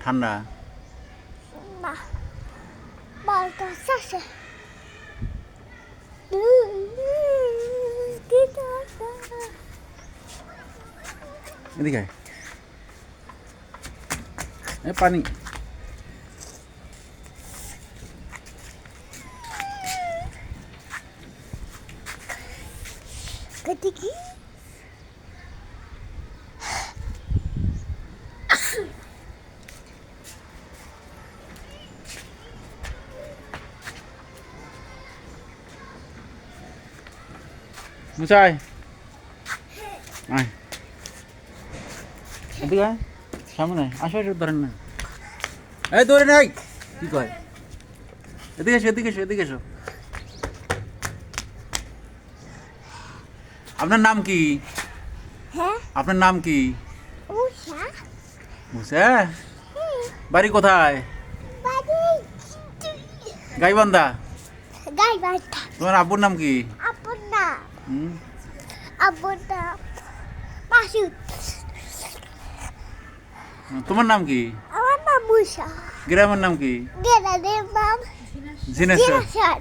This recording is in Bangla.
ঠান্ডা না বাতাস আসে এদিকে আয়। এ পানি এদিকে মুসাই আয় এদিকে আয় সামনে আসো আসো ধরেন না এই ধরে নাই কি কয় এদিকে এসো এদিকে এসো এদিকে এসো আপনার নাম কি হ্যাঁ আপনার নাম কি উষা মুসা বাড়ি কোথায় বাড়ি গাইবান্ধা গাই বাড়িটা তোমার আব্বুর নাম কি আপন না হুম? আপন না মাসুদ তোমার নাম কি আমার নাম উষা গ্রামের নাম কি গেলাদের নাম জিনেশ্বর জিনাসার